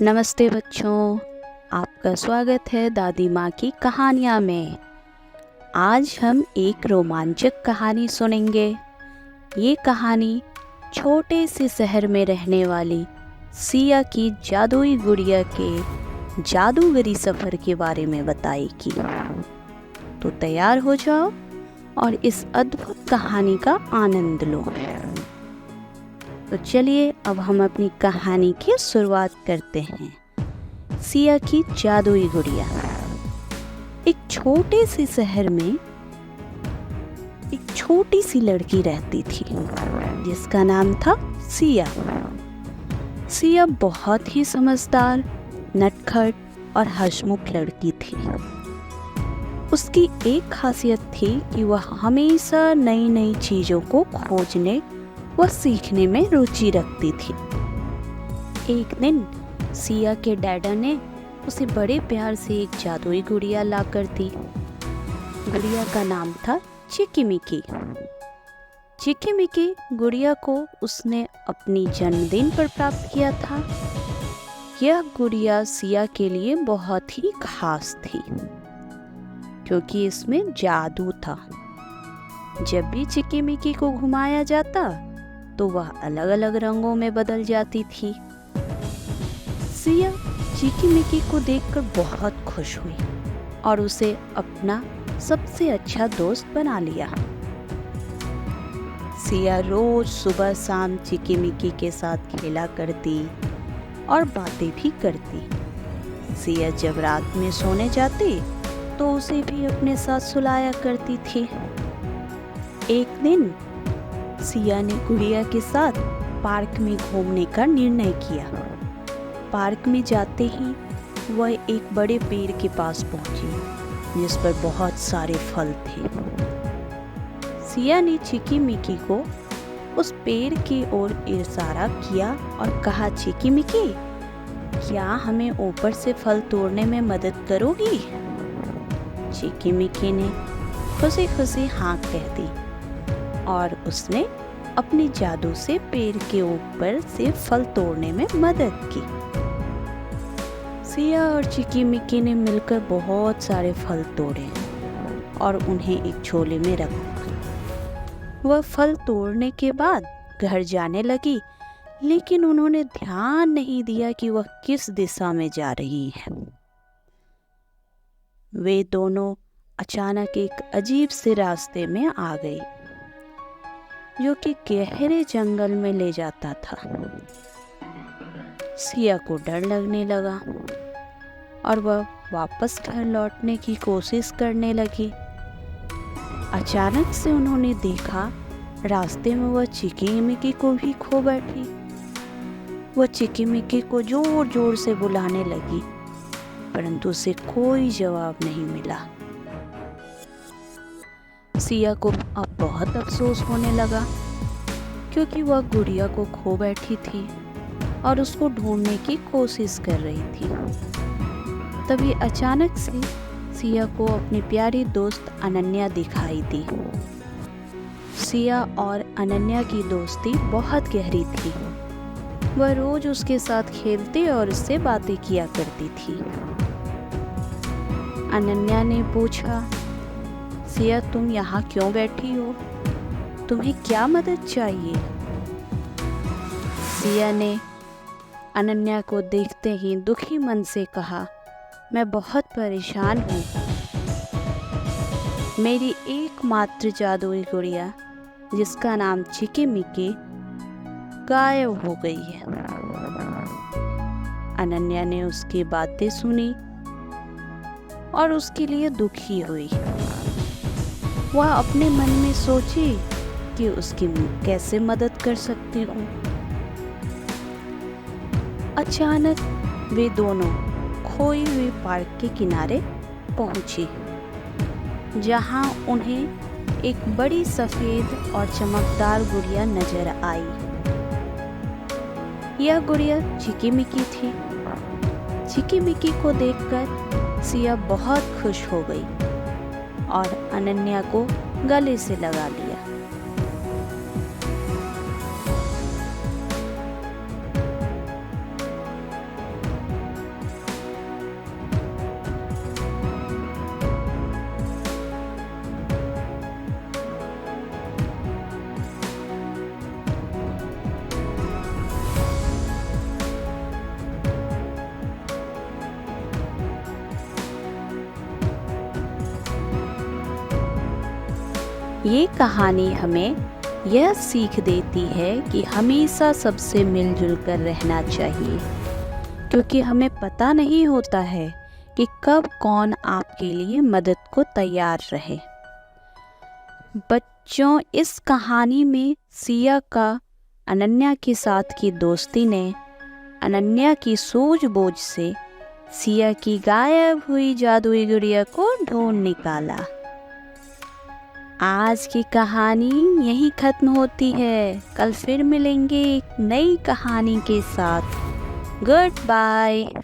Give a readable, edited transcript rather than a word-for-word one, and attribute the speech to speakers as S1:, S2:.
S1: नमस्ते बच्चों, आपका स्वागत है दादी माँ की कहानियाँ में। आज हम एक रोमांचक कहानी सुनेंगे। ये कहानी छोटे से शहर में रहने वाली सिया की जादुई गुड़िया के जादूगरी सफ़र के बारे में बताएगी। तो तैयार हो जाओ और इस अद्भुत कहानी का आनंद लो। तो चलिए अब हम अपनी कहानी की शुरुआत करते हैं। सिया की जादुई गुड़िया। एक छोटे से शहर में एक छोटी सी लड़की रहती थी जिसका नाम था सिया। सिया बहुत ही समझदार, नटखट और हंसमुख लड़की थी। उसकी एक खासियत थी कि वह हमेशा नई नई चीज़ों को खोजने वह सीखने में रुचि रखती थी। एक दिन सिया के डैडा ने उसे बड़े प्यार से एक जादुई गुड़िया ला कर दी। गुड़िया का नाम था चिकीमिकी। चिकीमिकी गुड़िया को उसने अपनी जन्मदिन पर प्राप्त किया था। यह गुड़िया सिया के लिए बहुत ही खास थी क्योंकि इसमें जादू था। जब भी चिकीमिकी को घुमाया जाता तो वह अलग अलग रंगों में बदल जाती थी। सिया चिकीमिकी को देखकर बहुत खुश हुई और उसे अपना सबसे अच्छा दोस्त बना लिया। सिया रोज सुबह शाम चिकीमिकी के साथ खेला करती और बातें भी करती। सिया जब रात में सोने जाती तो उसे भी अपने साथ सुलाया करती थी। एक दिन सिया ने गुड़िया के साथ पार्क में घूमने का निर्णय किया। पार्क में जाते ही वह एक बड़े पेड़ के पास पहुंची जिस पर बहुत सारे फल थे। सिया ने चिकीमिकी को उस पेड़ की ओर इशारा किया और कहा, चिकीमिकी, क्या हमें ऊपर से फल तोड़ने में मदद करोगी? चिकीमिकी ने खुशी खुशी हाँ कह दी और उसने अपने जादू से पेड़ के ऊपर से फल तोड़ने में मदद की। सिया और चिकीमिकी ने मिलकर बहुत सारे फल तोड़े और उन्हें एक झोले में रखा। वह फल तोड़ने के बाद घर जाने लगी, लेकिन उन्होंने ध्यान नहीं दिया कि वह किस दिशा में जा रही है। वे दोनों अचानक एक अजीब से रास्ते में आ गई जो कि गहरे जंगल में ले जाता था। सिया को डर लगने लगा और वह वापस घर लौटने की कोशिश करने लगी। अचानक से उन्होंने देखा रास्ते में वह चिकीमिकी को भी खो बैठी। वह चिकीमिकी को जोर जोर से बुलाने लगी, परंतु उसे कोई जवाब नहीं मिला। सिया को अब बहुत अफसोस होने लगा क्योंकि वह गुड़िया को खो बैठी थी और उसको ढूंढने की कोशिश कर रही थी। तभी अचानक से सिया को अपनी प्यारी दोस्त अनन्या दिखाई दी। सिया और अनन्या की दोस्ती बहुत गहरी थी। वह रोज उसके साथ खेलते और उससे बातें किया करती थी। अनन्या ने पूछा, सिया, तुम यहाँ क्यों बैठी हो? तुम्हें क्या मदद चाहिए? सिया ने अनन्या को देखते ही दुखी मन से कहा, मैं बहुत परेशान हूँ। मेरी एकमात्र जादुई गुड़िया जिसका नाम चिकीमिकी गायब हो गई है। अनन्या ने उसकी बातें सुनी और उसके लिए दुखी हुई। वह अपने मन में सोची कि उसकी कैसे मदद कर सकती हूँ। अचानक वे दोनों खोई हुई पार्क के किनारे पहुंची, जहां उन्हें एक बड़ी सफेद और चमकदार गुड़िया नजर आई। यह गुड़िया चिकीमिकी थी। चिकीमिकी को देखकर सिया बहुत खुश हो गई और अनन्या को गले से लगा लिया। ये कहानी हमें यह सीख देती है कि हमेशा सबसे मिलजुल कर रहना चाहिए, क्योंकि हमें पता नहीं होता है कि कब कौन आपके लिए मदद को तैयार रहे। बच्चों, इस कहानी में सिया का अनन्या के साथ की दोस्ती ने अनन्या की सूझबूझ से सिया की गायब हुई जादुई गुड़िया को ढूंढ निकाला। आज की कहानी यहीं खत्म होती है। कल फिर मिलेंगे एक नई कहानी के साथ। Good bye.